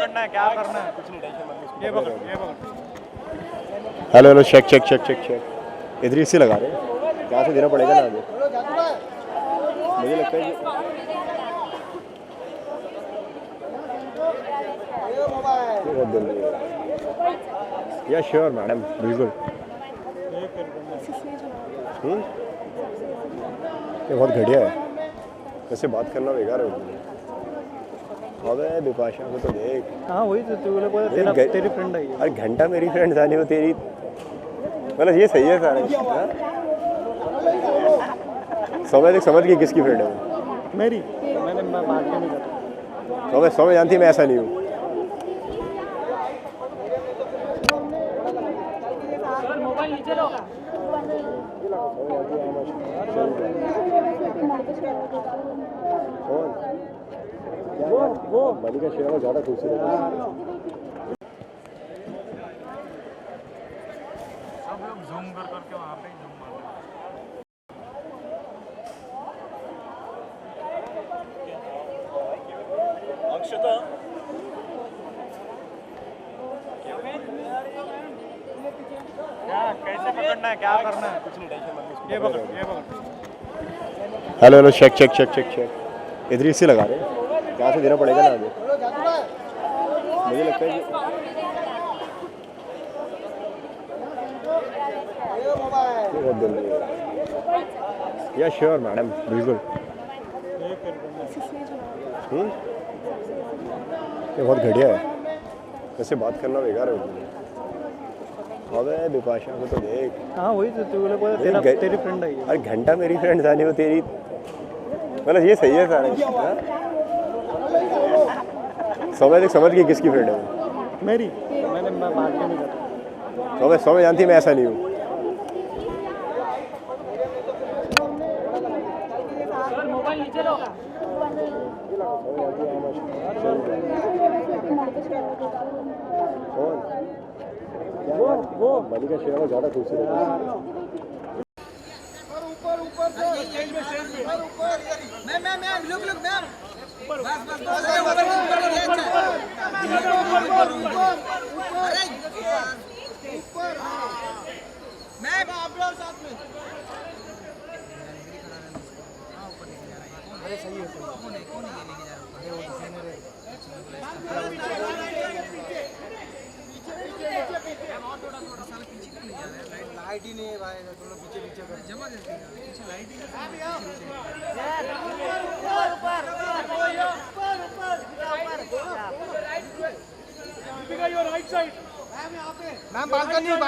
पकड़ना है, क्या करना है, कुछ नहीं, टेंशन मत। ये पकड़, ये पकड़। Hello hello, check check check check check. इधर ही से लगा रहे हैं, यहाँ से देना पड़ेगा ना आगे। मुझे लगता है कि बहुत जल्दी है। या श्योर मैडम, बिल्कुल। ये बहुत घटिया है, ऐसे बात करना बेकार है। अबे बिपाशा को तो देख। हाँ वही तो, तू बोला तेरी फ्रेंड आई है। अरे घंटा मेरी फ्रेंड जानी हो तेरी, मतलब ये सही है सारे। समझ गई किसकी फ्रेंड है वो? मेरी मैं बात नहीं करता। तो समझ जानती है मैं ऐसा नहीं हूँ। मोबाइल नीचे लो। वो मलिका शेरावत ज़्यादा खूबसूरत है। सब लोग जूम कर करके वहाँ पे जूम मार रहे हैं। अक्षता क्या, कैसे पकड़ना है, क्या करना है, कुछ नहीं, टेंशन मत। ये पकड़, ये पकड़। Hello hello, check check check check check. इधर ही से लगा रहे हैं, यहाँ से देना पड़ेगा ना आगे। मुझे लगता है कि बहुत जल्दी है। या श्योर मैडम, बिल्कुल। ये बहुत घटिया है, ऐसे बात करना बेकार है। अबे बिपाशा को तो देख। हाँ वही तो, तू बोला तेरी फ्रेंड आई है। अरे घंटा मेरी फ्रेंड जानी हो तेरी, मतलब ये सही है सारे। समझ गई किसकी फ्रेंड है वो? मेरी मैं बात नहीं करता। तो समझ जानती है मैं ऐसा नहीं हूँ। मोबाइल नीचे लो। वो मलिका शेरावत ज़्यादा खूबसूरत है। मैम लुक मैम बस ऊपर मैम आप लोग साथ में। अरे सही है, कौन है ये लेके जा रहा है? अरे वो डिजाइनर है। लाइट ही नहीं है भाई, थोड़ा पीछे कर जमा देते हैं पीछे लाइट ही नहीं है। राइट साइड मैम, यहाँ पे ma'am, balcony look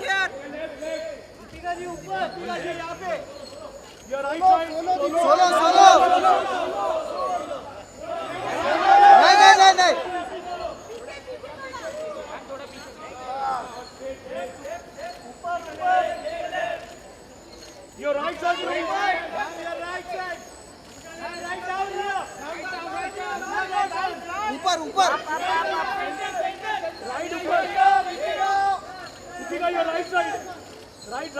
here Deepika ji ऊपर, दीपिका जी यहाँ पे योर राइट साइड। सोलो नहीं your right side, your right side, right down here, ऊपर right ऊपर, your right side, right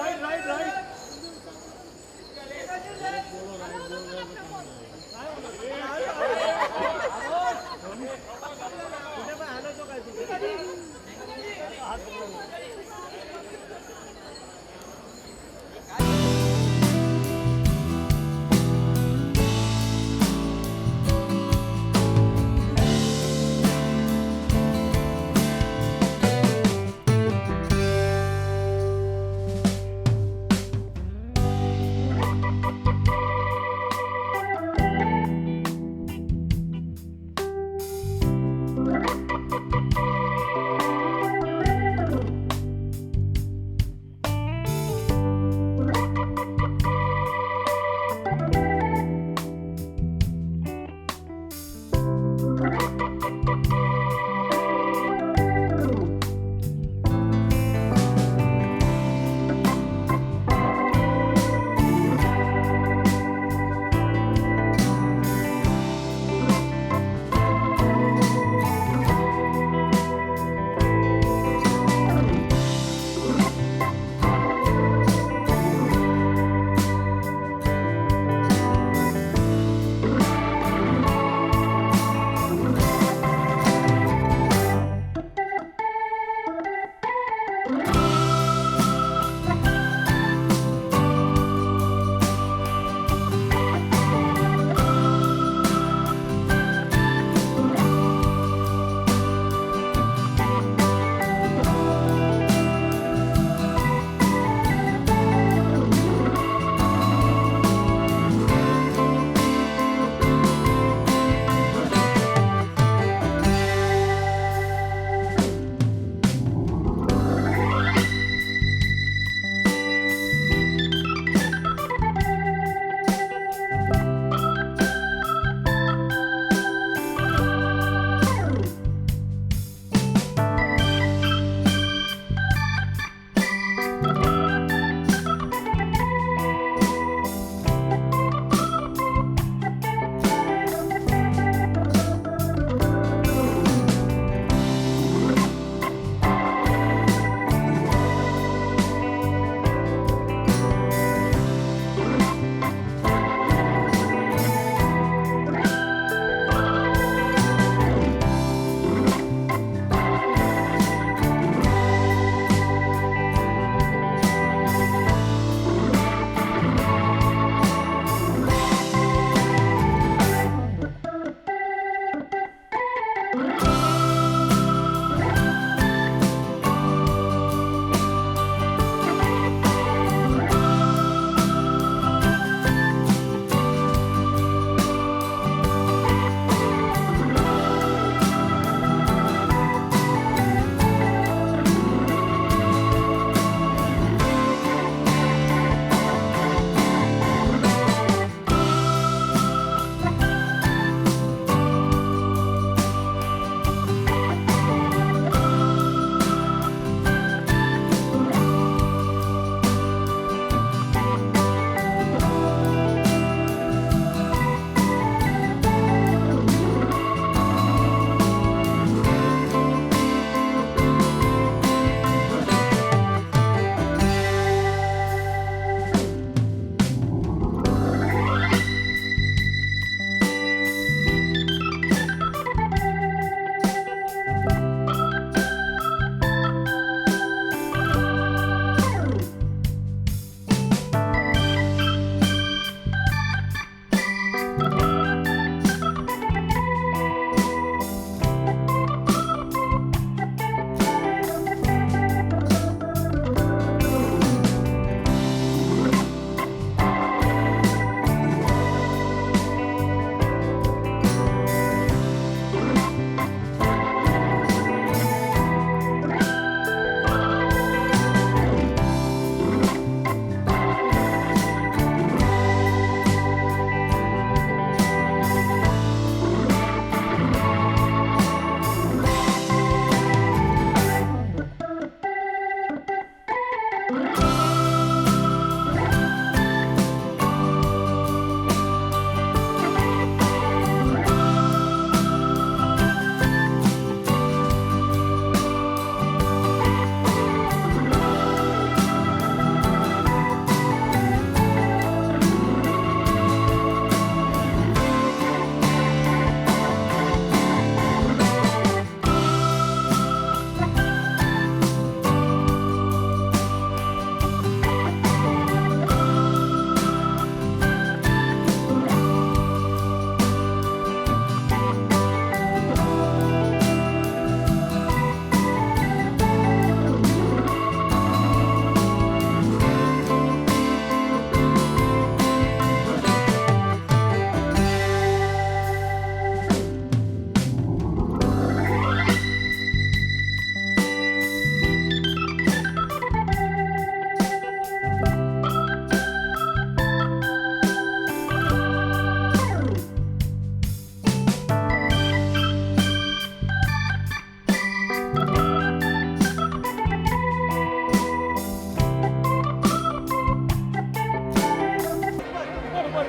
पीछे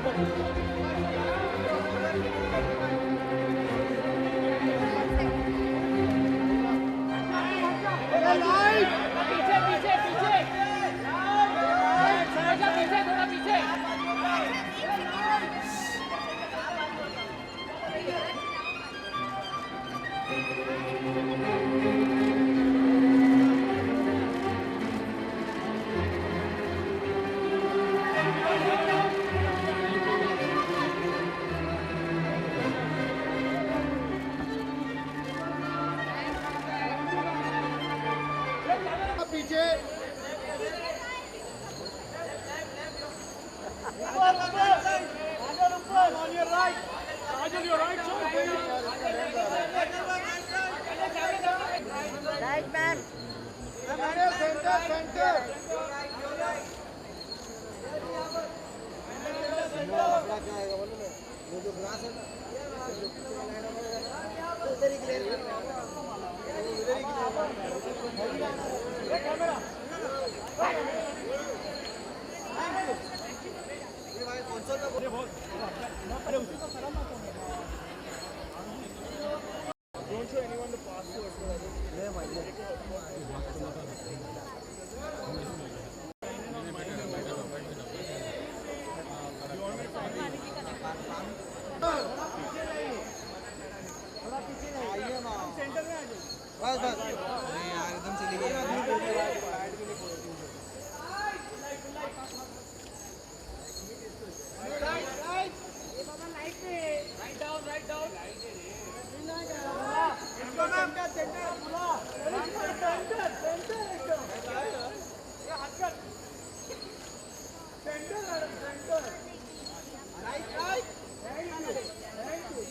पीछे पीछे पीछे थोड़ा पीछे पीछे on your right. Ajal, your right Right back. center. Don't show anyone the password. बस बस अरे यार एकदम चली गई राइट डाउन इसको नाम क्या सेंटर पूरा सेंटर ये हाथ कर सेंटर राइट थैंक यू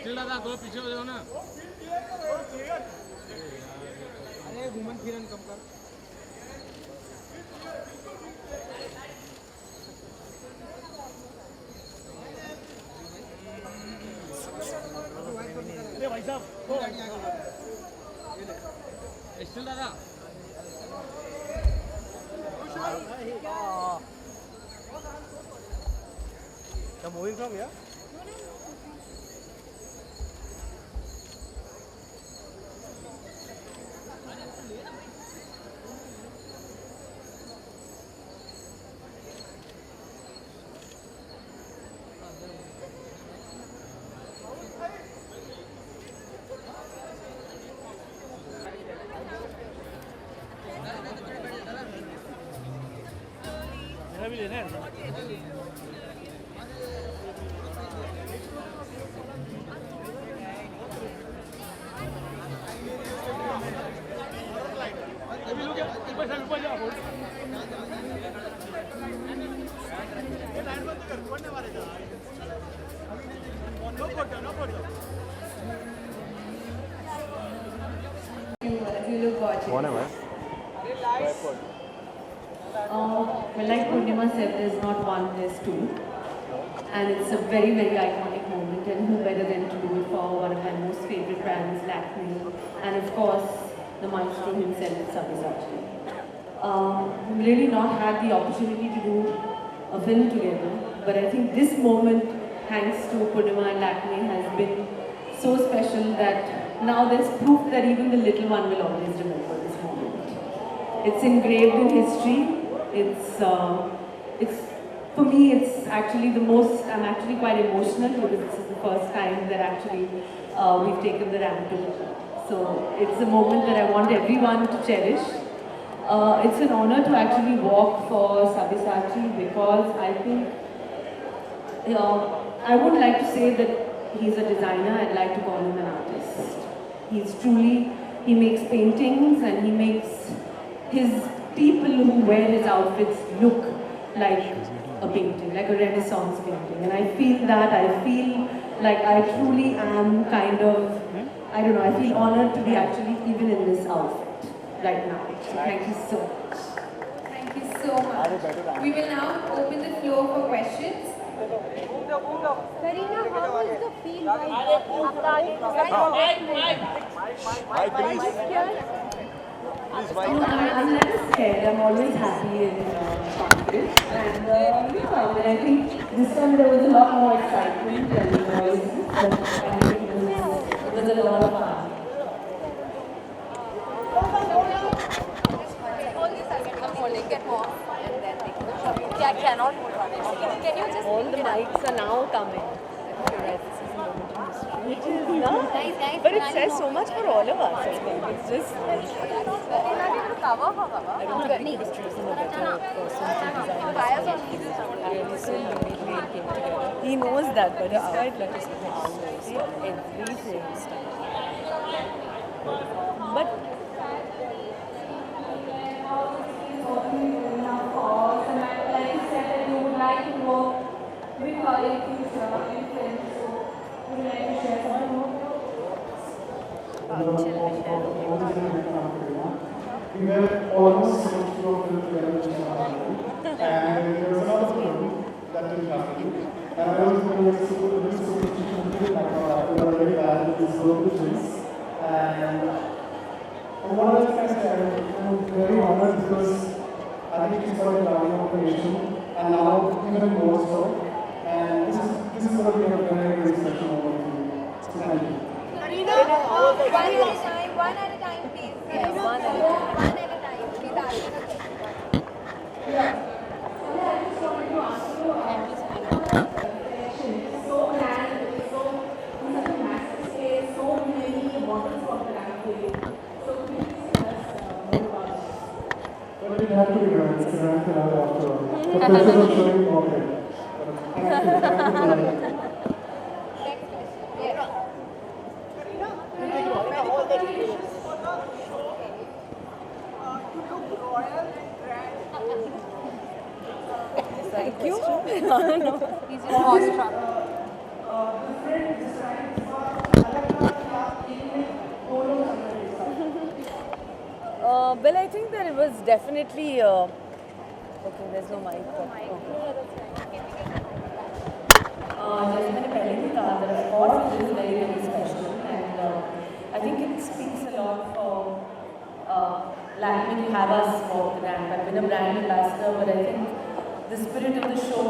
धन्यवाद दो पीछे हो जाओ ना अरे घूमन फिरन कम कर भाई साहब स्टिल दादा क्या मूवी फ्रॉम या भी लेना है अभी लोग ऊपर से ऊपर जाओ ये लाइन बंद कर पड़ने वाले जा no photo You look gorgeous. कौन है मैं Well, like Purnima said, there's not one, there's two. And it's a very, very iconic moment. And who better than to do it for one of my most favorite brands, Lakme. And of course, the maestro himself, Sabyasachi. We've really not had the opportunity to do a film together. But I think this moment, thanks to Purnima and Lakme, has been so special that now there's proof that even the little one will always remember this moment. It's engraved in history. It's for me, it's actually the most, I'm actually quite emotional because this is the first time that actually we've taken the ramp to. So it's a moment that I want everyone to cherish. It's an honor to actually walk for Sabyasachi because I think, I wouldn't like to say that he's a designer, I'd like to call him an artist. He's truly, he makes paintings and he makes his people who wear his outfits look like a painting, like a Renaissance painting. And I feel that, I feel like I truly am kind of, I don't know, I feel honored to be actually even in this outfit right now. So thank you so much. Thank you so much. We will now open the floor for questions. Karina, how was the feel No, I'm never scared. I'm always happy and confident. And I think this time there was a lot more excitement and I think it was a lot of fun. all the mics are now coming. It is not. But it says so much for all of us. I think it's just. I don't think he was chosen a better person to design this. Really so uniquely it came together. He knows that, but it's quite like everything. But We were almost supposed to go to the and there was another film that didn't happen. And I was going to superstition like we were very bad with these global things. And one of the things that I'm very honored because I think it's got a value of the nation and now even more so. And this is going to be a very, very special moment for me. So thank you. One at a time, please. yeah, one at a time. One at a time, please ask your question. But it had to be done. It's a grand finale after all. The pressure of showing okay. Thank you. Next question. Yes. Thank you. No. He's just awestruck. Well, I think that it was definitely. Okay, there's no mic. But, okay. जैसे मैंने पहले भी कहा that of course it is very very special and I think it speaks a lot for Lakme to have us for the brand. I've been a brand ambassador, but I think the spirit of the show,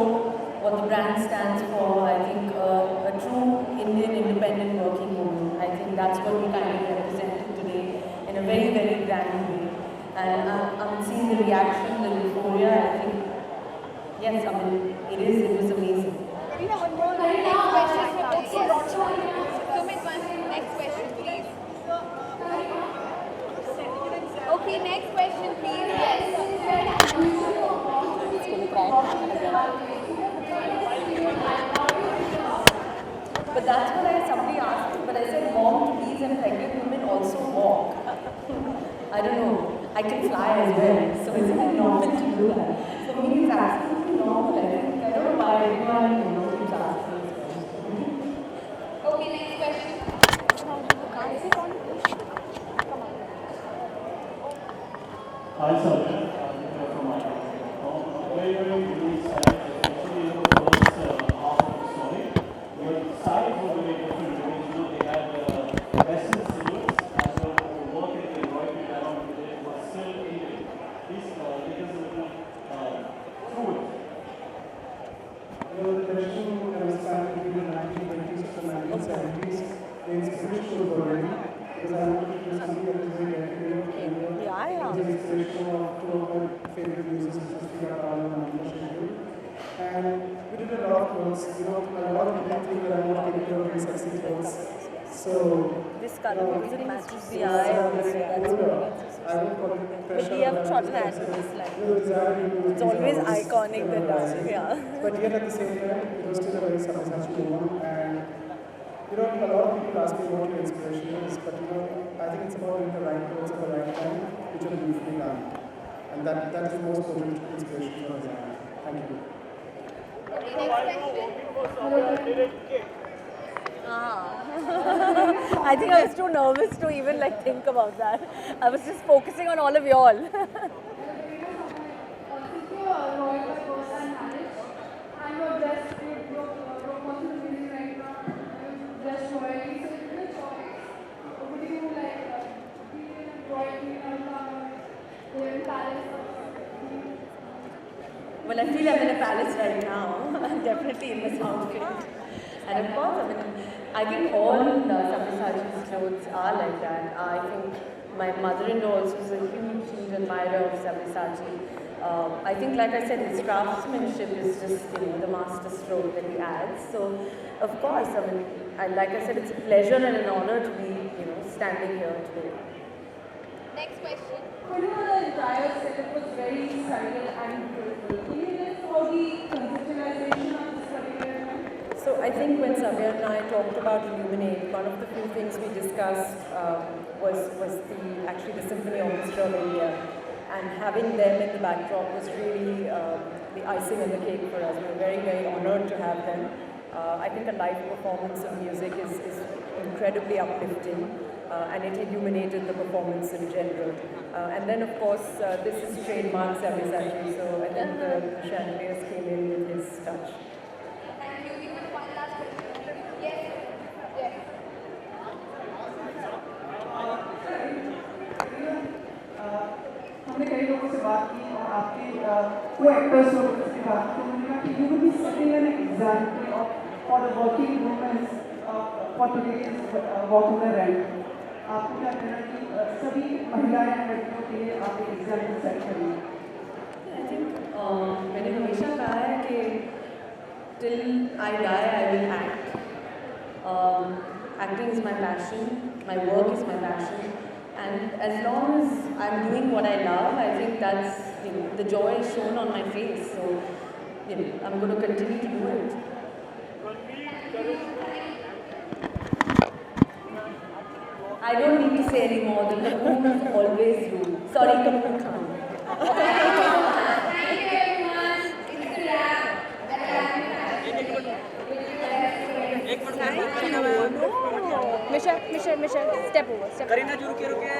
what the brand stands for, I think a true Indian independent working woman. I think that's what we kind of represented today in a very very grand way. And I'm seeing the reaction, the euphoria. I think yes, I mean it was amazing. Next question, please. Okay, next question, please. Yes. But that's what somebody asked me, but I said, Mom, please, and pregnant women also walk. I don't know. I can fly as well, so isn't it normal to do that? For me, it's absolutely normal. I don't know why everyone keeps asking this question. Okay, next question. Hi, sir. From my very, very unique side, especially in the first half of the story. Your sides were very different because they had Western silhouettes as well as the work in the embroidery around it was still Indian. Please take us a little through it. The tradition was started between the 1920s to the 1970s. The inspiration was already because I wanted to do something that is very dedicated. Yeah. It was an inspiration of two of my favorite musicians, Srila Karan and Amanda Shankar. And we did a lot of clothes. A lot of people think that I'm not capable of very sexy clothes. So This color also matches the eye. That's I don't call it pressure. But we have chosen animals like. It's always iconic the dance. Yeah. But yet at the same time, it was still a very successful one. And a lot of people ask me what your inspiration is, but I think it's about doing the right clothes at the right time, which are beautifully done. and that is the most important inspiration for us. Thank you. I think I was too nervous to even like think about that. I was just focusing on all of y'all. Well, I feel I'm in a palace right now. I'm definitely in this outfit. And of course, I think all Sabyasachi's clothes are like that. I think my mother-in-law also is a huge admirer of Sabyasachi. I think, like I said, his craftsmanship is just the master stroke that he adds. So, of course, like I said, it's a pleasure and an honor to be, standing here today. Next question. For you, the entire setup was very subtle and beautiful. Can you just how the conceptualization of this particular event? So I think when Sabya and I talked about Illuminate, one of the few things we discussed was actually the Symphony Orchestra of India, and having them in the backdrop was really the icing on the cake for us. We were very, very honored to have them. I think a live performance of music is incredibly uplifting, and it illuminated the performance in general. And then, of course, this is trademark Sabyasachi, so I think the chandeliers came in with his touch. Thank you. We have one last question. Yes. Yes. हमने कई लोगों से बात की और आपके को actors लोग उसके बात की, उन्होंने कहा कि you will be setting an example for the working women for today's walk on the rank. आपको क्या कहना है कि सभी महिलाएं लड़कियों के लिए आप एक एग्जाम्पल सेट करेंगे? I think मैंने हमेशा कहा है कि till I die I will act. Acting is my passion, my work is my passion, and as long as I'm doing what I love, I think that's the joy is shown on my face. So I'm going to continue to do it. I don't need to say any more. The Kapoor is always rule. Sorry, Kapoor Khan. Thank you everyone. It's a wrap. Michelle, step over. Kareena जी रुके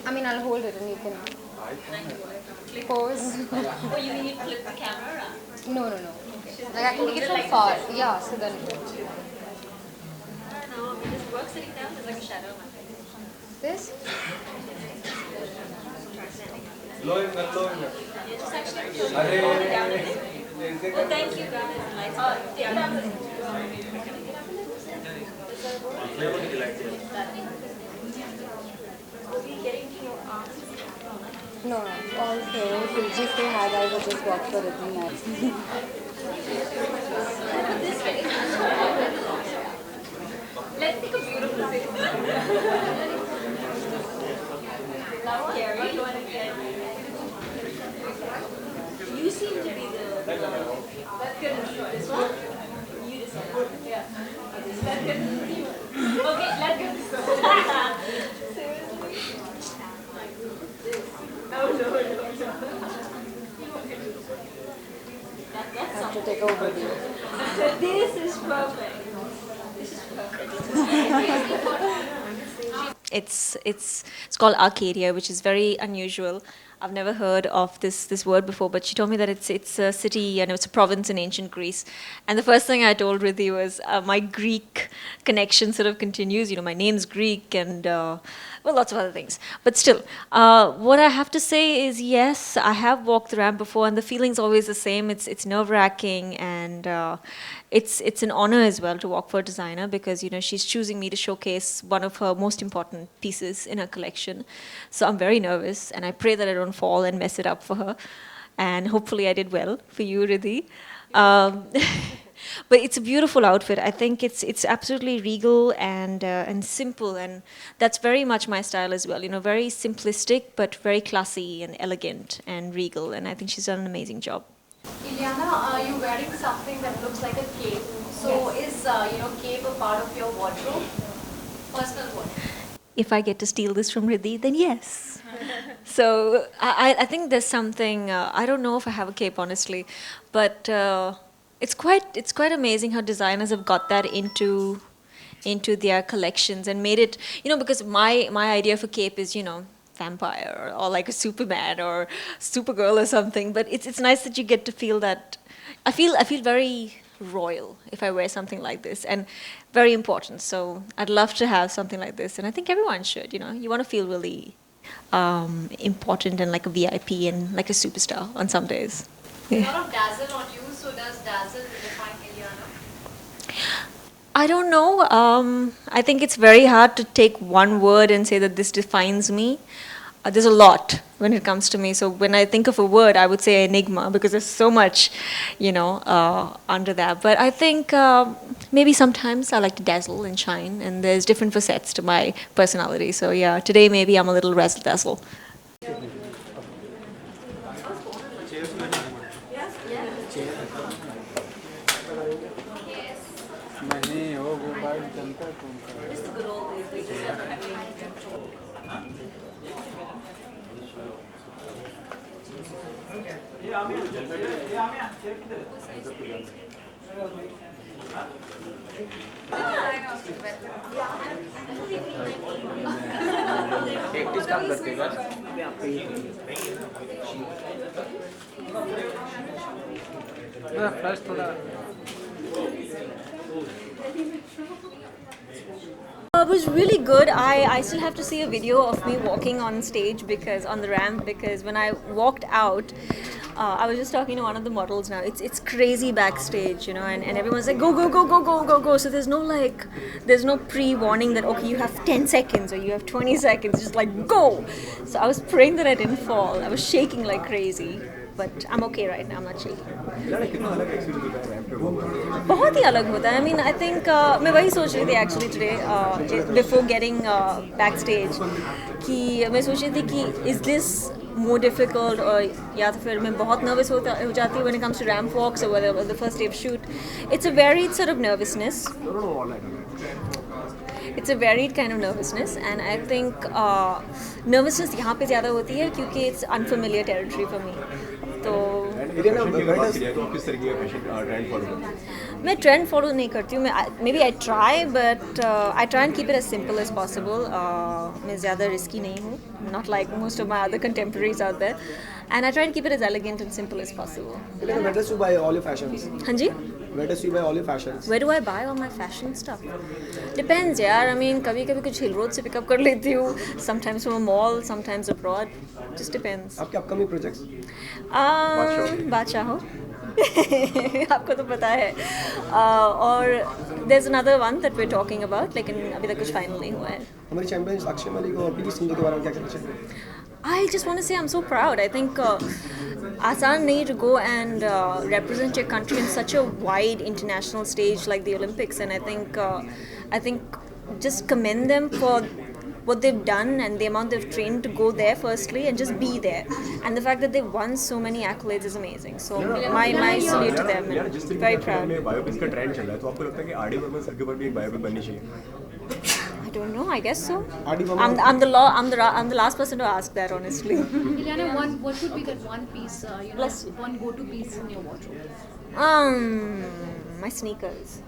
I mean, I'll hold it and you can pose. Oh, you need to flip the camera around? No. Like I can take it from far. Yeah, so then. I don't know, I mean, does it work sitting down? There's like a shadow on my face. This? Low in Yeah, just actually hold it down a bit. Oh, thank you, guys. Nice. Yeah. We'll be getting to your arms. No. Also, Kulji still had I would just walk for it. This is perfect. This is perfect. It's called Arcadia, which is very unusual. I've never heard of this word before, but she told me that it's a city and it's a province in ancient Greece. And the first thing I told Riddhi was my Greek connection sort of continues. You know, my name's Greek and well, lots of other things. But still, what I have to say is yes, I have walked the ramp before, and the feeling's always the same. It's nerve-wracking, and it's an honor as well to walk for a designer because you know she's choosing me to showcase one of her most important pieces in her collection. So I'm very nervous, and I pray that I don't fall and mess it up for her. And hopefully I did well for you, Riddhi. But it's a beautiful outfit. I think it's absolutely regal and simple, and that's very much my style as well. You know, very simplistic but very classy and elegant and regal. And I think she's done an amazing job. Ileana, you're wearing something that looks like a cape. So is cape a part of your wardrobe? Personal wardrobe? If I get to steal this from Riddhi, then yes. So I think there's something, I don't know if I have a cape honestly, but it's quite amazing how designers have got that into their collections and made it, you know, because my idea of a cape is, you know, vampire or like a Superman or Supergirl or something, but it's nice that you get to feel that. I feel very royal if I wear something like this, and very important. So I'd love to have something like this, and I think everyone should. You know, you want to feel really important and like a VIP and like a superstar on some days. A lot of dazzle on you. So does dazzle define Ileana? I don't know. I think it's very hard to take one word and say that this defines me. There's a lot when it comes to me. So when I think of a word, I would say enigma because there's so much, you know, under that. But I think maybe sometimes I like to dazzle and shine, and there's different facets to my personality. So yeah, today maybe I'm a little razzle dazzle. It was really good. I still have to see a video of me walking on stage on the ramp, because when I walked out, I was just talking to one of the models now. It's crazy backstage, you know, and everyone's like, go. So there's no pre-warning that, okay, you have 10 seconds or you have 20 seconds, just like go. So I was praying that I didn't fall. I was shaking like crazy. But I'm okay right now, I'm not shaking. बहुत ही अलग होता है. I mean, I think मैं वही सोच रही थी actually today before getting backstage कि मैं सोच रही थी कि is this more difficult or या तो फिर मैं बहुत nervous हो जाती when it comes to ramp walks or whether the first day of shoot. It's a varied sort of nervousness. It's a varied kind of nervousness, and I think nervousness यहाँ पे ज़्यादा होती है क्योंकि it's unfamiliar territory for me. तो मैं trend follow नहीं करती हूँ. Maybe I try, but I try and keep it as simple as possible. मैं ज़्यादा रिस्की नहीं हूँ, not like most of my other contemporaries out there, and I try and keep it as elegant and simple as possible. Where does you buy all your fashions? हाँ जी? Where does you buy all your fashions? Where do I buy all my fashion stuff? Depends यार. I mean, कभी कुछ हिल road से pickup कर लेती हूँ. Sometimes from a mall, sometimes abroad. Just depends. आपके upcoming projects? बादशाह हो. आपको तो पता है. और there's another one that we're talking about, लेकिन अभी तक कुछ final नहीं हुआ है. हमारी चैंपियन साक्षी मलिक और पीवी सिंधु के बारे में क्या कहना चाहिए? I just want to say I'm so proud. I think आसान नहीं to go and represent your country in such a wide international stage like the Olympics, and I think just commend them for what they've done and the amount they've trained to go there firstly and just be there, and the fact that they've won so many accolades is amazing. So my salute to them. Very proud. Biopics का trend चल रहा है, तो आपको लगता है कि R D Burman sir के ऊपर भी एक बायोपिक बननी चाहिए? I don't know. I guess so. I'm the last person to ask that, honestly. Ileana, what would be that one piece, one go-to piece in your wardrobe? My sneakers.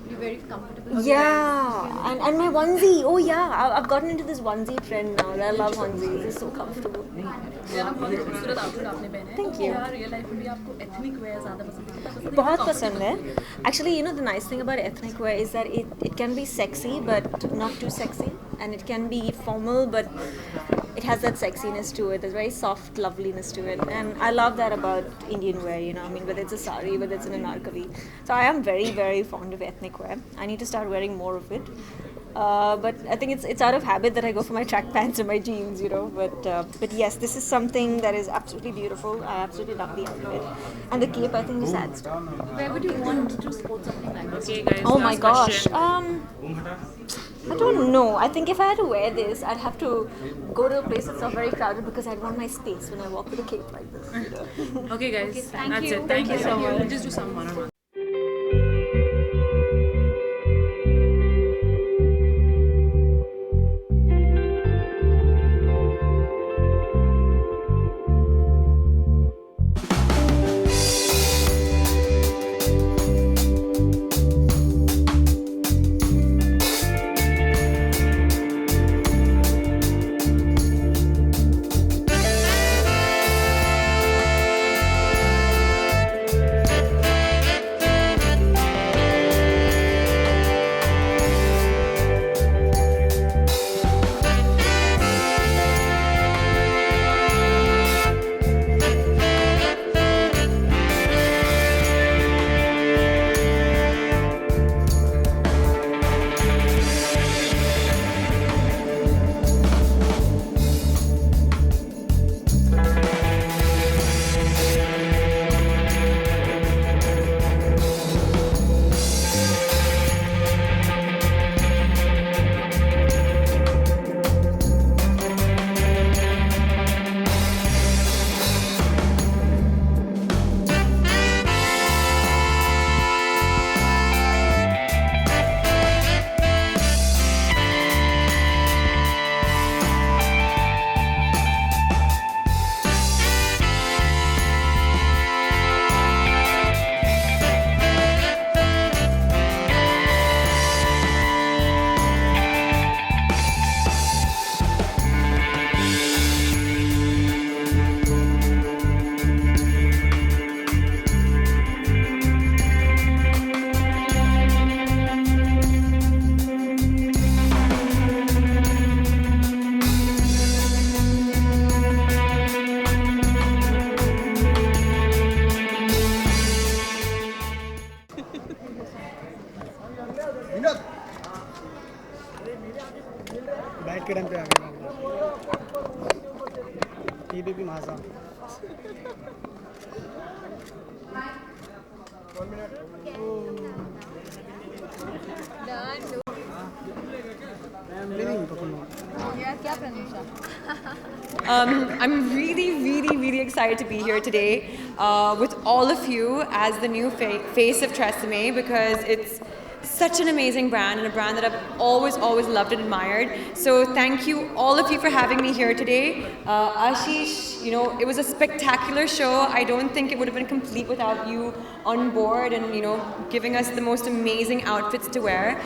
You're very comfortable. Yeah, and my onesie. Oh yeah, I've gotten into this onesie trend now. I love onesies. It's so comfortable. Thank you. बहुत पसंद है. Actually, you know the nice thing about ethnic wear is that it can be sexy but not too sexy, and it can be formal but it has that sexiness to it. There's very soft loveliness to it, and I love that about Indian wear. You know, I mean, whether it's a sari, whether it's an anarkali. So I am very, very fond of ethnic wear. I need to start wearing more of it. But I think it's out of habit that I go for my track pants and my jeans, you know. But yes, this is something that is absolutely beautiful. I absolutely love the outfit, and the cape I think just adds to it. Where would you want to sport something like this? Okay, guys. Oh my gosh. I don't know. I think if I had to wear this, I'd have to go to a place that's not very crowded because I'd want my space when I walk with a cape like this. You know? Okay, guys. Thank you. Thank you so much. We'll just do some one-on-one. बैठ के done पे आ गया TBP माझा I'm really excited to be here today with all of you as the new face of TRESemmé, because it's such an amazing brand and a brand that I've always loved and admired. So thank you, all of you, for having me here today. Ashish, you know, it was a spectacular show. I don't think it would have been complete without you on board and, you know, giving us the most amazing outfits to wear.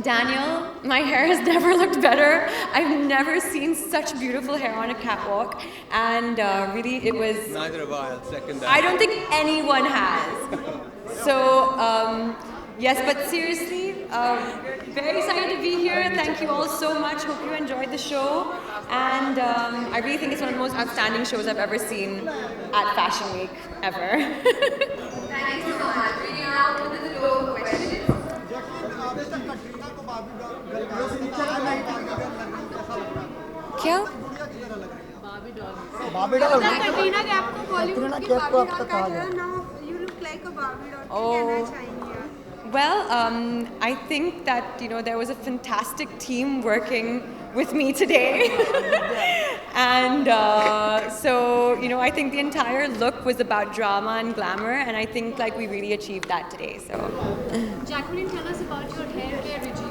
Daniel, my hair has never looked better. I've never seen such beautiful hair on a catwalk, and really it was... Neither have I, I'll second that. I don't think anyone has. So, yes, but seriously, very excited to be here. Thank you all so much. Hope you enjoyed the show. And I really think it's one of the most outstanding shows I've ever seen at Fashion Week, ever. Thank you so much. We now go to the floor for questions. क्या? बाबी doll Katrina Kaif को बॉलीवुड की बाबी doll कहा गया. Now you look like a Barbie doll. कहना चाहेंगे आप? Well, I think that, you know, there was a fantastic team working with me today. And so, you know, I think the entire look was about drama and glamour, and I think like we really achieved that today. So, Jacqueline, tell us about your hair care regime.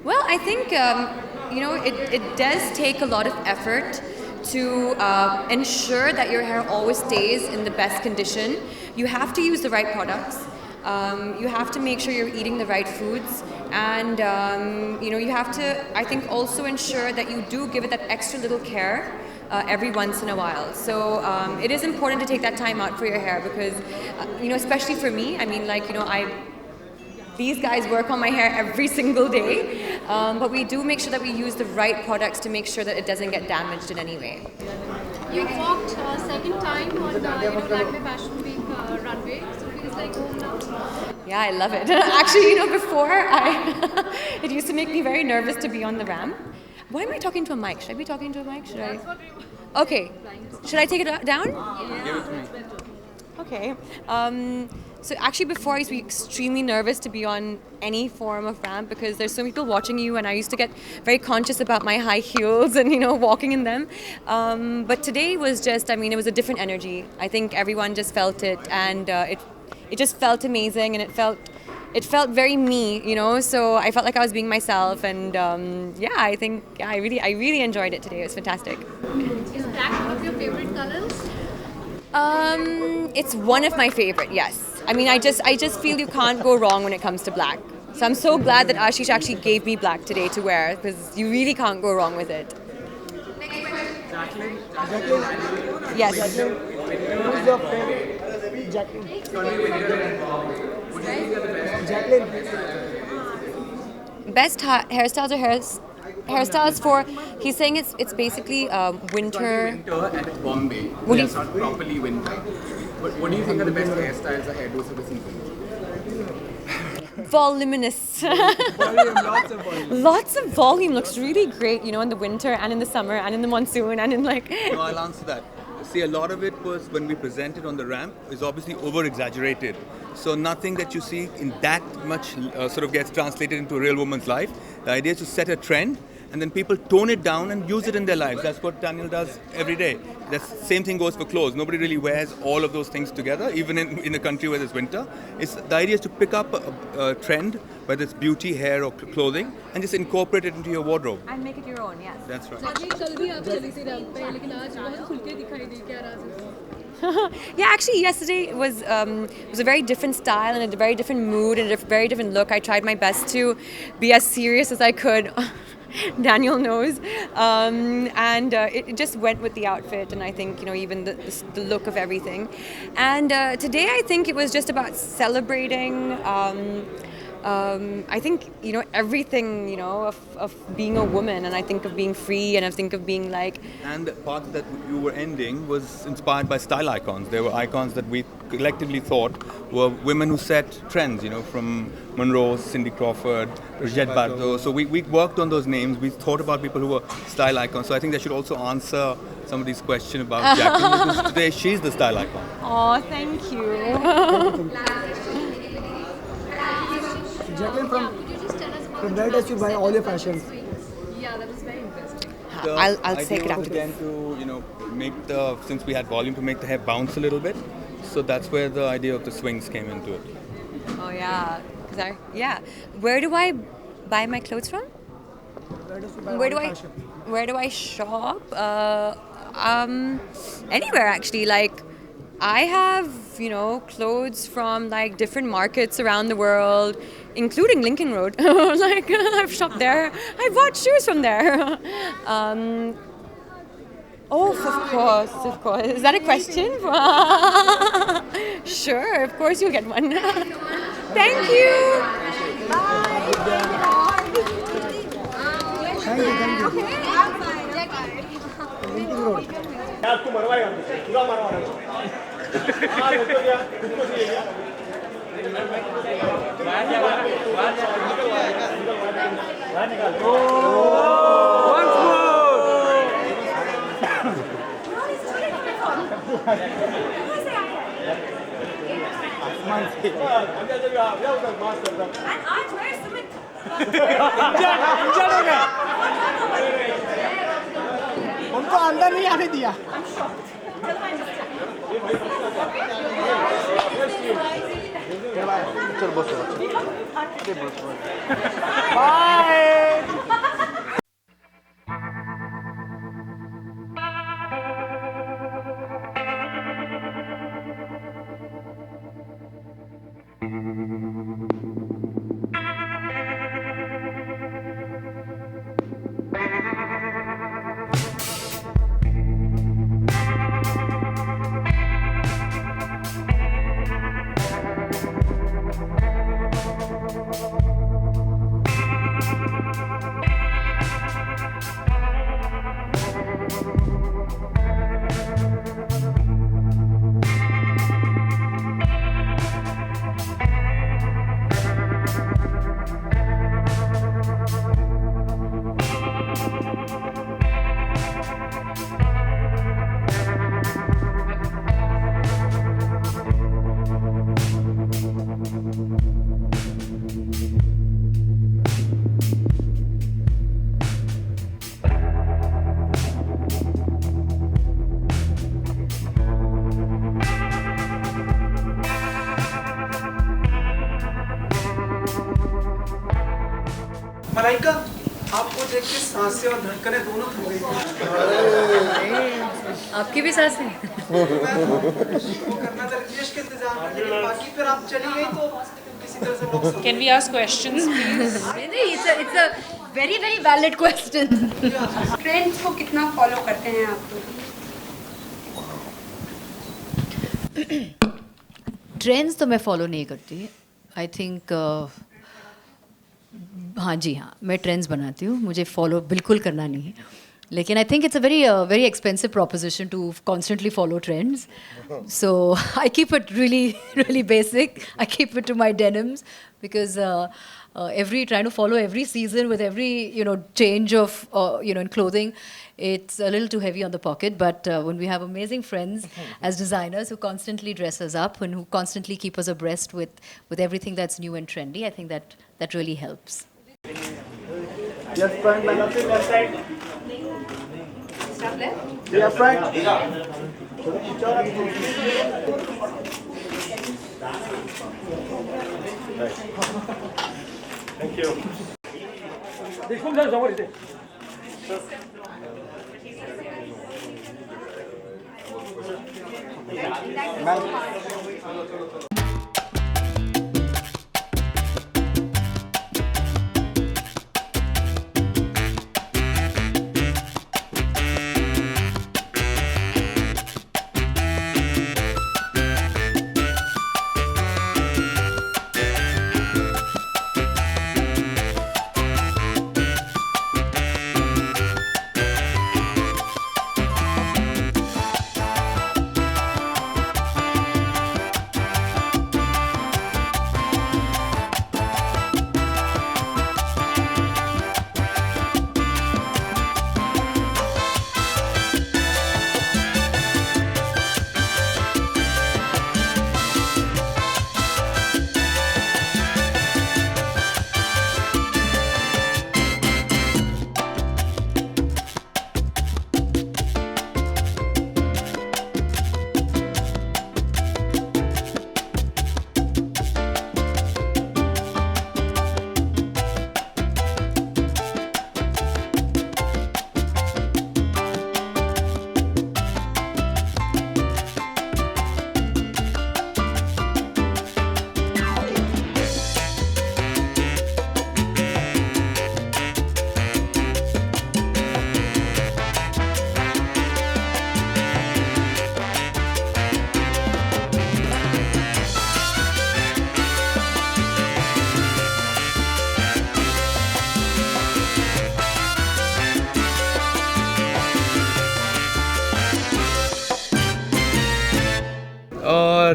well, I think, you know, it does take a lot of effort to ensure that your hair always stays in the best condition, you have to use the right products. You have to make sure you're eating the right foods, and you have to, I think, also ensure that you do give it that extra little care every once in a while. So it is important to take that time out for your hair because, especially for me, I mean, these guys work on my hair every single day, but we do make sure that we use the right products to make sure that it doesn't get damaged in any way. You walked second time on Black Bay Fashion Week runway, so feels like home now. Yeah, I love it. Actually, before it used to make me very nervous to be on the ramp. Why am I talking to a mic? Should I be talking to a mic? Should I? Okay. Should I take it down? Give it to me. Okay. So actually before I used to be extremely nervous to be on any form of ramp because there's so many people watching you and I used to get very conscious about my high heels and walking in them. But today was just, it was a different energy. I think everyone just felt it and it just felt amazing and it felt very me, so I felt like I was being myself and I think I really enjoyed it today. It was fantastic. Is black one of your favorite colors? It's one of my favorite, yes. I just feel you can't go wrong when it comes to black. So I'm so glad that Ashish actually gave me black today to wear because you really can't go wrong with it. Yes. Who's your favorite? Jacqueline. Best hairstyles or hairstyles for, he's saying it's basically winter. Winter and it's Bombay. What do you- It's not properly winter. But what do you think are the best hairstyles or hairdos for the season? Voluminous. Lots of volume. Lots of volume looks really great, in the winter and in the summer and in the monsoon and in No, I'll answer that. See, a lot of it was when we presented on the ramp is obviously over-exaggerated. So nothing that you see in that much sort of gets translated into a real woman's life. The idea is to set a trend and then people tone it down and use it in their lives. That's what Daniel does every day. The same thing goes for clothes. Nobody really wears all of those things together, even in a country where there's winter. The idea is to pick up a trend, whether it's beauty, hair or clothing, and just incorporate it into your wardrobe. And make it your own, yes. That's right. Yeah, actually yesterday was a very different style and a very different mood and a very different look. I tried my best to be as serious as I could. Daniel knows, and it just went with the outfit and I think even the look of everything. And today I think it was just about celebrating. I think everything of being a woman, and I think of being free, and I think of being like. And the part that you were ending was inspired by style icons. There were icons that we collectively thought were women who set trends, from Monroe, Cindy Crawford, Brigitte Bardot. So we worked on those names. We thought about people who were style icons. So I think they should also answer somebody's question about Jacqueline because today she's the style icon. Oh, thank you. Jacqueline, from where does you buy all your fashions? Yeah, that was very interesting. I'll take it after this. To since we had volume, to make the hair bounce a little bit. So that's where the idea of the swings came into it. Oh yeah, Where do I buy my clothes from? Where does you buy Where all do your I fashion? where do I shop? Anywhere actually. Like I have clothes from different markets around the world, including Lincoln Road. I've shopped there. I bought shoes from there. Oh, of course. Is that a question? Sure, of course you'll get one. Thank you. Thank you. Lincoln Road. क्या आपको मरवाएगा पूरा मरवाना हाँ देखो क्या खुद को चाहिए उनको अंदर नहीं आने दिया चल बस बाय मलाइका, आपको देख के सांसें और धड़कनें दोनों थम गई। आपकी भी सांसें? वो करना था रितेश के इंतजार में, लेकिन बाकी फिर आप चली गई तो किसी तरह से लोग सब- Can we ask questions, please? It's a very very valid question. Trends को कितना फॉलो करते हैं आप लोग? ट्रेंड्स तो मैं फॉलो नहीं करती। आई थिंक हाँ जी हाँ, मैं ट्रेंड्स बनाती हूँ, मुझे फॉलो बिल्कुल करना नहीं है। लेकिन I think it's a very expensive proposition to constantly follow trends, so I keep it really basic. I keep it to my denims because trying to follow every season with every change of in clothing, it's a little too heavy on the pocket. But when we have amazing friends as designers who constantly dress us up and who constantly keep us abreast with everything that's new and trendy, I think that really helps. Yes, Frank. Left side. Stop left. Yeah, Frank. Thank you. देखो sir जमा इसे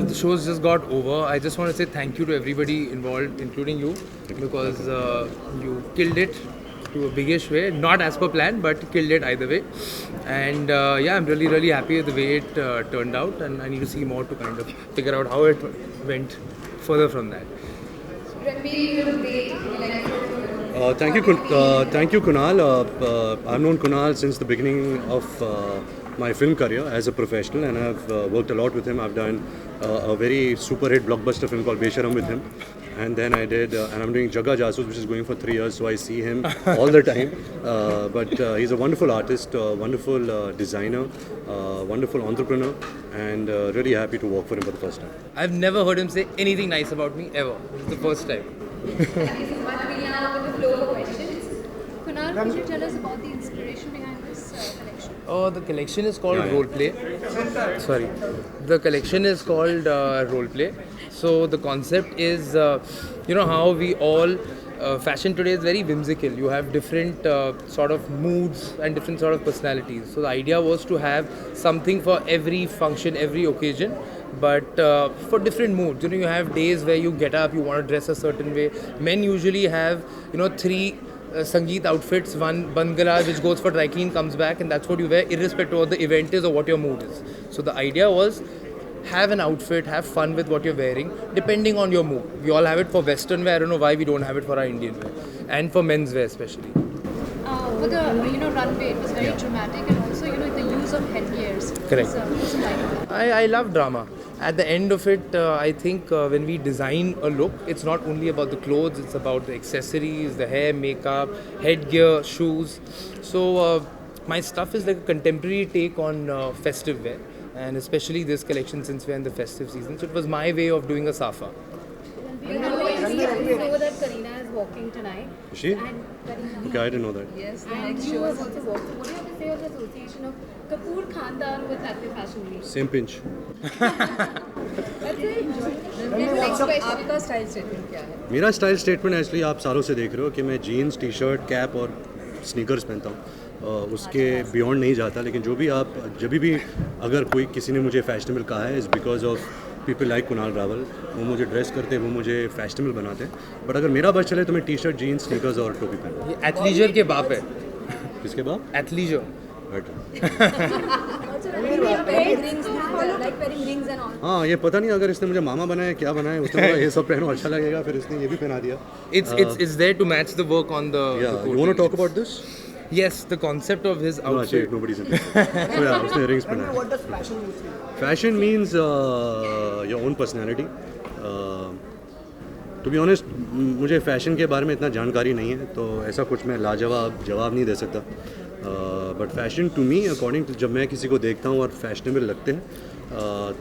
The show's just got over. I just want to say thank you to everybody involved, including you, because you killed it to a biggish way. Not as per plan, but killed it either way. And yeah, I'm really happy with the way it turned out, and I need to see more to kind of figure out how it went further from that. Thank you, Kunal. I've known Kunal since the beginning of my film career as a professional, and I've worked a lot with him. I've done a very super hit blockbuster film called Besharam with him, and then I did, and I'm doing Jagga Jasoos, which is going for 3 years, so I see him all the time. But he's a wonderful artist, wonderful designer, wonderful entrepreneur, and really happy to work for him for the first time. I've never heard him say anything nice about me ever. This is the first time. Kunal, could you tell us about the inspiration behind this collection? Oh, the collection is called Roleplay. Sorry. The collection is called Roleplay. So the concept is, you know how we all, fashion today is very whimsical. You have different sort of moods and different sort of personalities. So the idea was to have something for every function, every occasion, but for different moods. You know, you have days where you get up, you want to dress a certain way. Men usually have, you know, 3 Sangeet outfits, one Bangala which goes for dry clean, comes back, and that's what you wear irrespective of what the event is or what your mood is. So the idea was have an outfit, have fun with what you're wearing depending on your mood. We all have it for Western wear. I don't know why we don't have it for our Indian wear, and for men's wear especially. For the runway, it was very dramatic, and also the use of headgears. Correct. What's it like? I love drama. At the end of it, I think when we design a look, it's not only about the clothes, it's about the accessories, the hair, makeup, headgear, shoes. So my stuff is like a contemporary take on festive wear, and especially this collection since we're in the festive season. So it was my way of doing a safa. We know that Kareena is walking tonight. Is she? And Kareena. Okay, I didn't know that. Yes, and you have also walked. So what do you have to say of the association of Kapoor Khandan with Active Fashion Week? Same pinch. आपका style statement क्या है? मेरा style statement actually आप सालों से देख रहे हो कि मैं जीन्स, टी शर्ट, कैप और स्नीकर्स पहनता हूँ। उसके बियॉन्ड नहीं जाता, लेकिन जो भी आप जब भी अगर कोई किसी ने मुझे फैशनेबल कहा है is because of people like Kunal Rawal. वो मुझे ड्रेस करते हैं, वो मुझे फैशनेबल बनाते हैं। बट अगर मेरा बस चले तो मैं टी शर्ट, जीन्स, स्नीकर्स और टोपी पहनूँ। ये एथलीजर के बाप है। किसके बाप? एथलीजर। हाँ, ये पता नहीं अगर इसने मुझे मामा बनाया क्या बनाया, उसने बोला ये सब पहनो अच्छा लगेगा, फिर इसने ये भी पहना दिया। It's there to match the work on the. Yeah, you want to talk about this? Yes, the concept of his outfit. No, nobody's interested. So yeah, उसने rings पहना। What does fashion mean to you? Fashion means your own personality. To be honest, मुझे fashion के बारे में इतना जानकारी नहीं है, तो ऐसा कुछ मैं लाजवाब जवाब नहीं दे सकता। But fashion to me according to, जब मैं किसी को देखता हूँ और फैशनेबल लगते हैं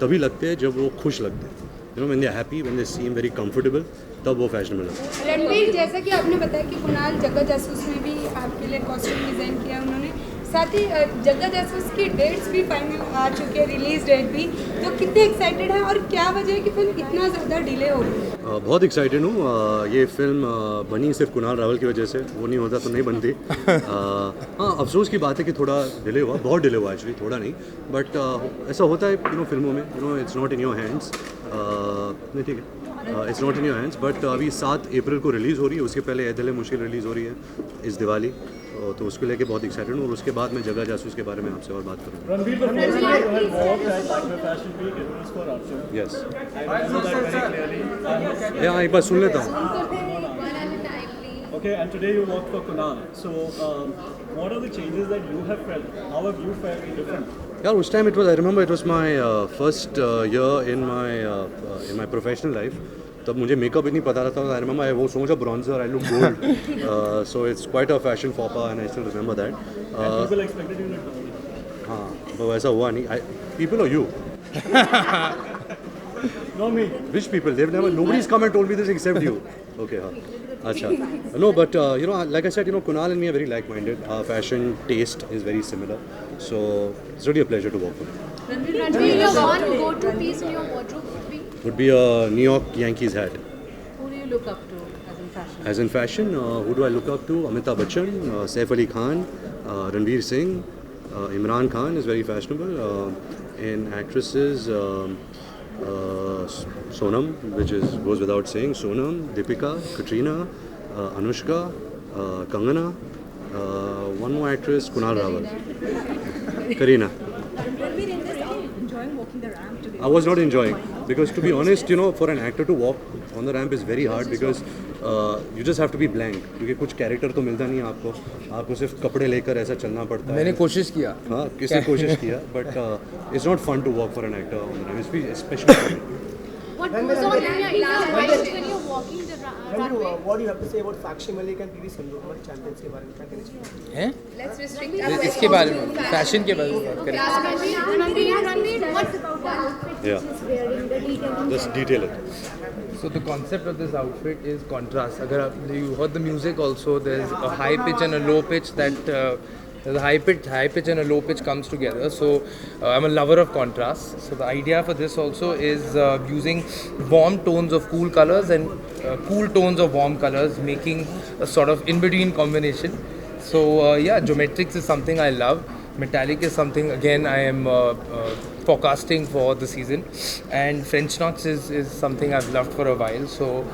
तभी लगते हैं जब वो खुश लगते हैं। You know, when they are happy, when they seem very comfortable, तब वो फैशनेबल लगता है। रणवीर, जैसा कि आपने बताया कि कुणाल जग्गा जासूस में भी आपके लिए कॉस्ट्यूम डिज़ाइन किया उन्होंने, साथ ही जग्गा जासूस की डेट्स भी फाइनल आ चुके हैं, रिलीज डेट भी, तो कितने एक्साइटेड हैं और क्या वजह है कि फिल्म इतना ज़्यादा डिले हो गई? बहुत एक्साइटेड हूँ। ये फिल्म बनी सिर्फ कुणाल रावल की वजह से, वो नहीं होता तो नहीं बनती। हाँ, अफसोस की बात है कि थोड़ा डिले हुआ, बहुत डिले हुआ एक्चुअली, थोड़ा नहीं, बट ऐसा होता है फिल्मों में, it's not in your hands. नहीं, ठीक है, it's not in your hands, but अभी 7 अप्रैल को रिलीज़ हो रही है। उसके पहले ए दिल है मुश्किल रिलीज़ हो रही है इस दिवाली, तो उसको लेके बहुत एक्साइटेड हूँ। और उसके बाद मैं जगह जासूस के बारे में आपसे और बात करूँगा। Ranveer, the first time you had walked at the fashion week, it was for Arjun. Yes. I remember that very clearly. Yeah, एक बार सुन लेता हूँ। Okay, and today you walked for Kunal. So, what are the changes that you have felt? How have you felt different? Yeah, उस time I remember it was my first year in my professional life. तब मुझे makeup इतनी पता रहता था। आई remember I wore so much of bronzer, I look gold, so it's quite a fashion फॉपा and I still remember that. People expected you to look. हाँ, but वैसा हुआ नहीं। People or you? No, me. Which people? They've never. Nobody's come and told me this except you. Okay, हाँ, अच्छा। No, but like I said, Kunal and me are very like-minded. Our fashion taste is very similar, so it's really a pleasure to work with. Ranveer, your one go-to piece in your wardrobe Would be a New York Yankees hat. Who do you look up to as in fashion? As in fashion, who do I look up to? Amitabh Bachchan, Saif Ali Khan, Ranveer Singh, Imran Khan is very fashionable. In actresses, Sonam, which goes without saying. Sonam, Deepika, Katrina, Anushka, Kangana. One more actress, Kunal Rawal, Kareena. I was not enjoying because, to be honest, for an actor to walk on the ramp is very hard because you just have to be blank. क्योंकि कुछ character तो मिलता नहीं है आपको सिर्फ कपड़े लेकर ऐसा चलना पड़ता है। मैंने कोशिश किया। हाँ, किसी ने कोशिश किया, but it's not fun to walk for an actor on the ramp, especially for me. What goes on in your mind when you're walking What do you have to say about Sakshi Malik and PV Sindhu हमारे champions के बारे में क्या कहना चाहिए? हैं? Let's restrict. इसके बारे में, फैशन के बारे में बात करें. Yeah. Just detail it. So the concept of this outfit is contrast. Agar you heard the music also, there's a high pitch and a low pitch that there's a high pitch and a low pitch comes together. So I'm a lover of contrast. So the idea for this also is using warm tones of cool colors and cool tones of warm colors, making a sort of in-between combination. So yeah, geometrics is something I love. Metallic is something again I am forecasting for the season, and French knots is something I've loved for a while. So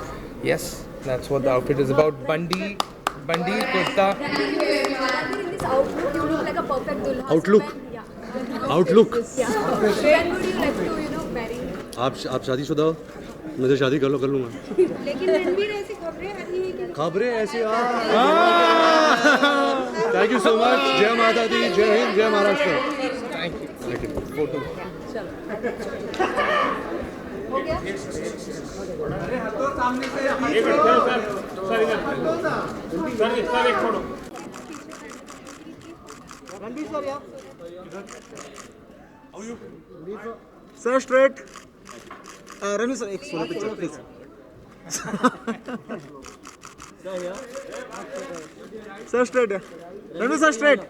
yes, that's what the outfit is about. Bandi kurta. In this outlook, you look like a perfect dulha. Outlook. Yeah. Outlook. Yeah. When would you like to, marry? आप शादीशुदा हो? मुझे शादी कर लूँगा. लेकिन रणबीर ऐसी खबरें आ रही हैं कि खबरें ऐसी थैंक यू सो मच. जय माता दी, जय हिंद, जय महाराष्ट्र. Thank you. Photo. हो गया? सर एक फोटो. रणबीर सर या सर स्ट्रेट. रणबीर सर एक solo picture please. Sir straight है. Ranbir sir straight.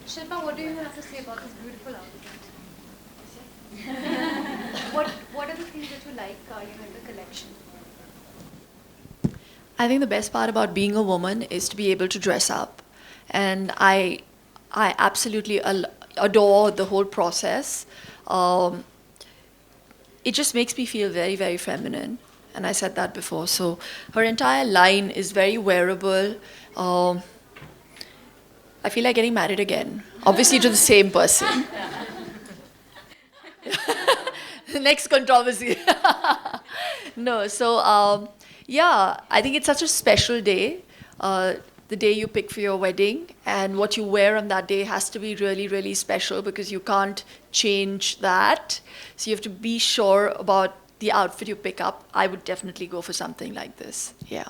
Shilpa, what do you have to say about this beautiful outfit? What are the things that you like in the collection? I think the best part about being a woman is to be able to dress up, and I absolutely adore the whole process. It just makes me feel very, very feminine, and I said that before. So her entire line is very wearable. I feel like getting married again, obviously to the same person. Next controversy. No, so yeah, I think it's such a special day, the day you pick for your wedding, and what you wear on that day has to be really, really special because you can't change that. So you have to be sure about the outfit you pick up. I would definitely go for something like this, yeah.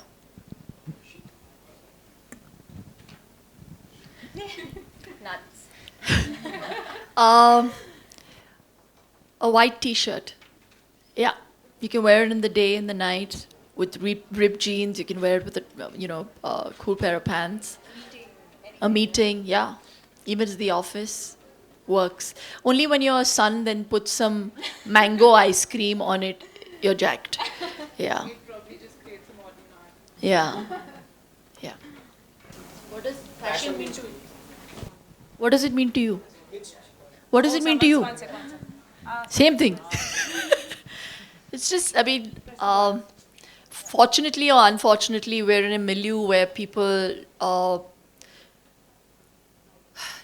Nuts. A white T-shirt. Yeah, you can wear it in the day, in the night, with ripped jeans. You can wear it with a cool pair of pants. A meeting, yeah. Even to the office, works. Only when your son then puts some mango ice cream on it, you're jacked. Yeah. Yeah. Yeah. What does fashion mean to you? What does it mean to you? What does it mean to you? Same thing. It's just, I mean, fortunately or unfortunately, we're in a milieu where people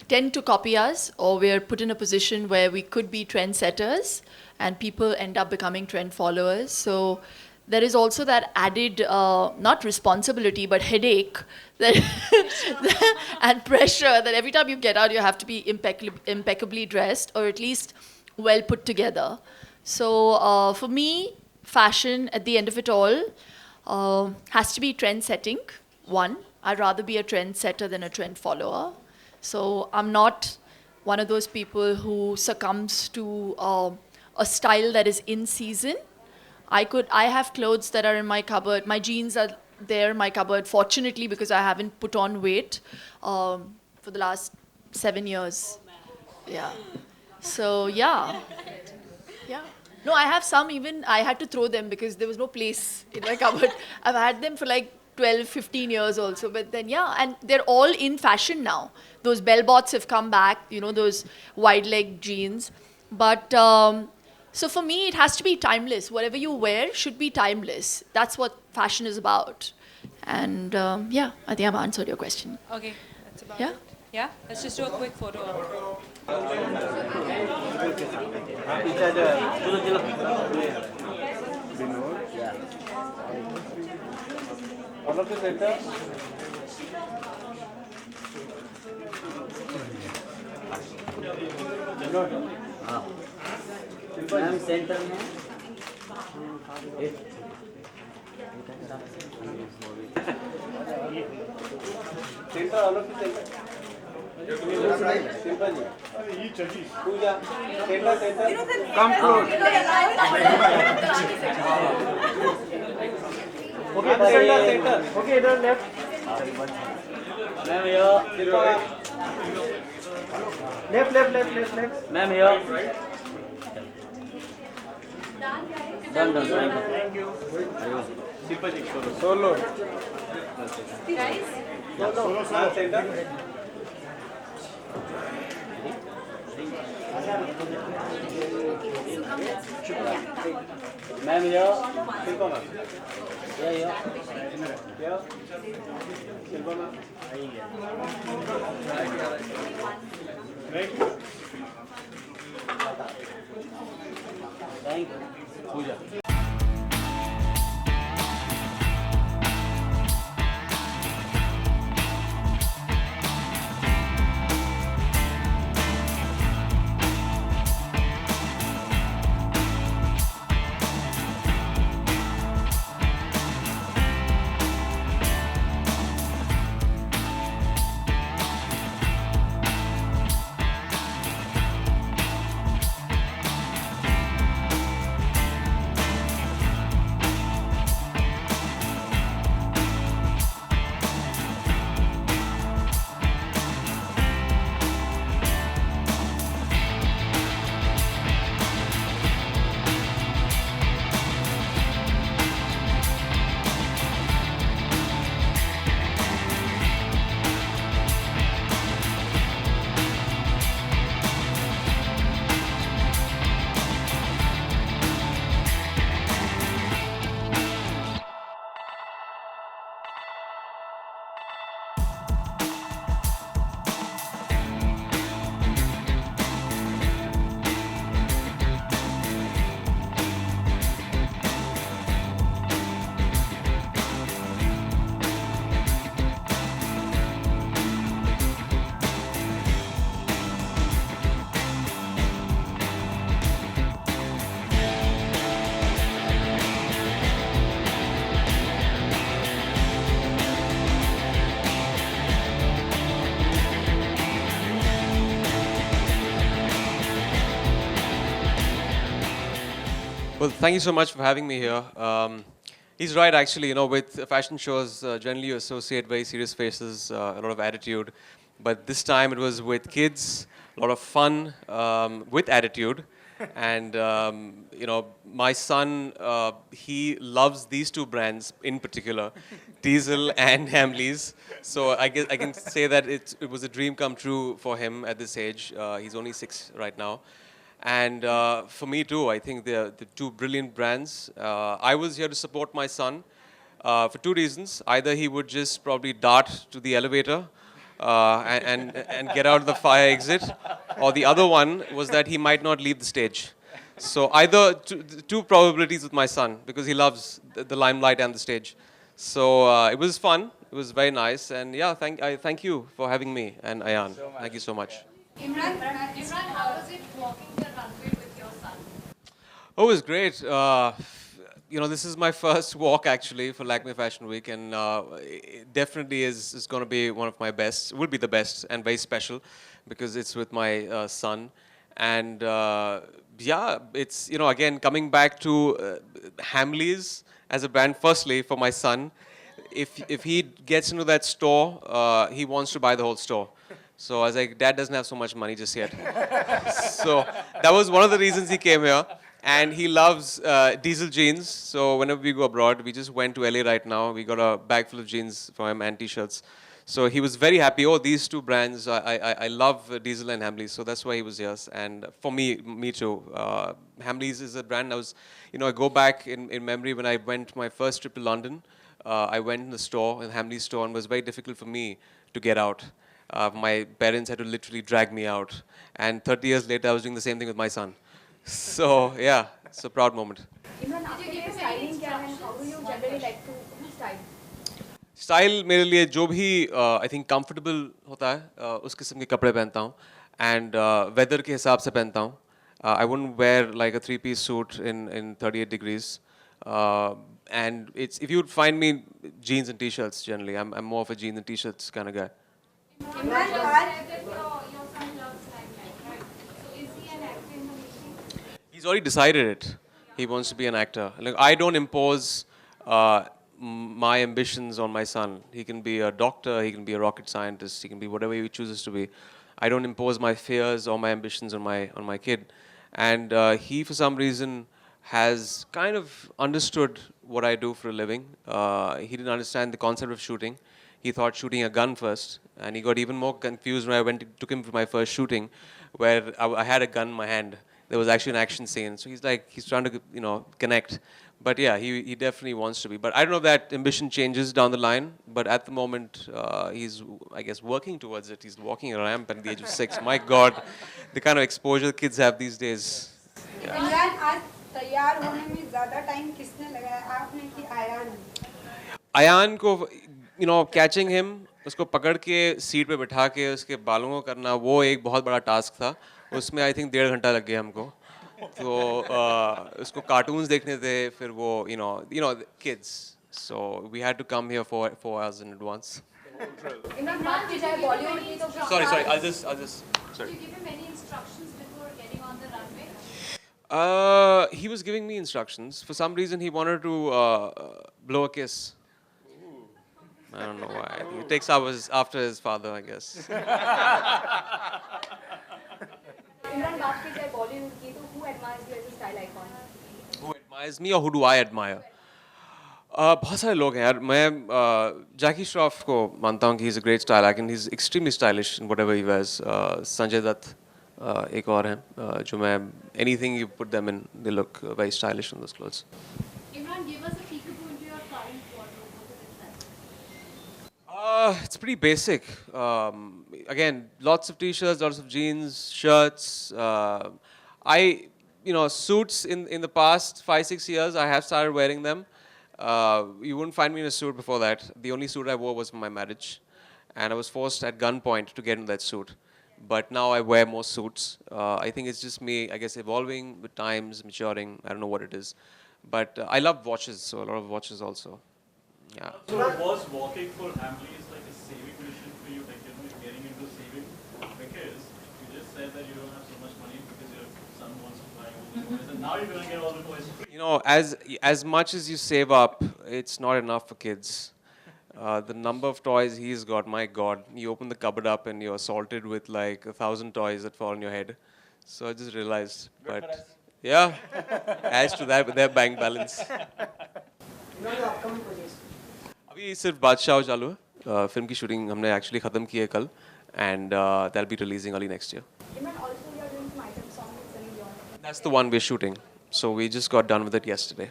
tend to copy us, or we're put in a position where we could be trendsetters and people end up becoming trend followers. So there is also that added, not responsibility, but headache that and pressure that every time you get out, you have to be impeccably dressed, or at least well put together. So for me, fashion at the end of it all has to be trend setting. One, I'd rather be a trend setter than a trend follower. So I'm not one of those people who succumbs to a style that is in season. I have clothes that are in my cupboard. My jeans are there in my cupboard, fortunately, because I haven't put on weight for the last 7 years. Yeah. So, yeah. Yeah. No, I have some even, I had to throw them because there was no place in my cupboard. I've had them for like 12, 15 years also. But then, yeah, and they're all in fashion now. Those bell-bots have come back, you know, those wide-leg jeans. But, so for me, it has to be timeless. Whatever you wear should be timeless. That's what fashion is about. And, yeah, I think I've answered your question. Okay, that's about Yeah? it. Yeah, let's just do a quick photo. Ma'am center में center अलग से simple जी Pooja center come close okay center okay इधर left ma'am left ma'am done thank you Sipa ji solo guys solo center ma'am here Silpa ma'am here Silpa ma'am right thank you Pooja Well, thank you so much for having me here. He's right, actually. You know, with fashion shows, generally you associate very serious faces, a lot of attitude. But this time it was with kids, a lot of fun, with attitude. And, you know, my son, he loves these two brands in particular, Diesel and Hamleys. So I guess I can say that it was a dream come true for him at this age. He's only 6 right now. And for me too, I think they're the two brilliant brands. I was here to support my son for 2 reasons. Either he would just probably dart to the elevator and get out of the fire exit, or the other one was that he might not leave the stage. So either two probabilities with my son, because he loves the limelight and the stage. So it was fun. It was very nice. And yeah, thank you for having me and Ayan. Thank you so much. Imran, how was it walking the runway with your son? Oh, it was great. You know, this is my first walk actually for Lakme Fashion Week, and it definitely is going to be one of my best. It will be the best and very special because it's with my son. And yeah, it's, you know, again, coming back to Hamleys as a brand, firstly, for my son. If he gets into that store, he wants to buy the whole store. So I was like, Dad doesn't have so much money just yet. So that was one of the reasons he came here. And he loves Diesel jeans. So whenever we go abroad, we just went to LA right now. We got a bag full of jeans for him and t-shirts. So he was very happy. Oh, these two brands, I love Diesel and Hamleys. So that's why he was here. And for me too. Hamleys is a brand I was, you know, I go back in memory when I went my first trip to London. I went in the store, in Hamleys store, and it was very difficult for me to get out. My parents had to literally drag me out. And 30 years later, I was doing the same thing with my son. So yeah, it's a proud moment. Imran, आपके लिए styling क्या है? How do you generally like to style? Style मेरे लिए जो भी I think comfortable होता है उस किस्म के कपड़े पहनता हूँ and weather के हिसाब से पहनता हूँ. I wouldn't wear like a 3-piece suit in 38 degrees. And it's, if you would find me jeans and t-shirts generally, I'm more of a jeans and t-shirts kind of guy. Imran, your son loves limelight, right? So is he an actor in the making? He's already decided it. He wants to be an actor. Like, I don't impose my ambitions on my son. He can be a doctor, he can be a rocket scientist, he can be whatever he chooses to be. I don't impose my fears or my ambitions on my kid. And he, for some reason, has kind of understood what I do for a living. He didn't understand the concept of shooting. He thought shooting a gun first, and he got even more confused when I took him for my first shooting, where I had a gun in my hand. There was actually an action scene. So he's like, he's trying to, you know, connect. But yeah, he definitely wants to be. But I don't know if that ambition changes down the line. But at the moment, he's, I guess, working towards it. He's walking a ramp at the age of 6. My God, the kind of exposure kids have these days. Yeah. Imran, आज तैयार होने में ज़्यादा time किसने लगाया? आपने कि आयान? आयान को, you know, catching him, उसको पकड़ के सीट पे बिठा के उसके बालों को करना, वो एक बहुत बड़ा टास्क था. उसमें I think 1.5 घंटा लग गया हमको. तो उसको कार्टून्स देखने थे, फिर वो, you know, kids. So we had to come here 4 hours in advance. Imran, बात की जाए बॉलीवुड की तो Sorry, I'll just. Sorry. Did you give him any instructions before getting on the runway? He was giving me instructions. For some reason, he wanted to blow a kiss. I don't know why. It takes hours after his father, I guess. Imran, बात की जाए बॉलीवुड की तो who admires you as a style icon? Who admires me or who do I admire? बहुत सारे लोग हैं यार. मैं Jackie Shroff को मानता हूँ कि he's a great style icon. He's extremely stylish in whatever he wears. Sanjay Dutt एक और हैं जो मैं, anything you put them in, they look very stylish in those clothes. Imran, give us a peekaboo into your current wardrobe. What is it like? It's pretty basic. Again, lots of t-shirts, lots of jeans, shirts. You know, suits in the past 5-6 years, I have started wearing them. You wouldn't find me in a suit before that. The only suit I wore was for my marriage. And I was forced at gunpoint to get in that suit. But now I wear more suits. I think it's just me, I guess, evolving with times, maturing. I don't know what it is. But I love watches, so a lot of watches also. Yeah. So was walking for Hamleys like a saving mission for you, like, you know, you're getting into saving? Because you just said that you don't have so much money because your son wants to fly over. You know, as much as you save up, it's not enough for kids. The number of toys he's got, my God! You open the cupboard up and you're assaulted with like 1,000 toys that fall on your head. So I just realized, but yeah, adds to that with their bank balance. अभी सिर्फ बादशाह चालू है. Film की shooting हमने actually खत्म की है कल, and that'll be releasing early next year. That's the one we're shooting. So we just got done with it yesterday.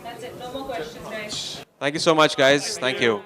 That's it. No more questions, guys. Thank you so much, guys. Thank you.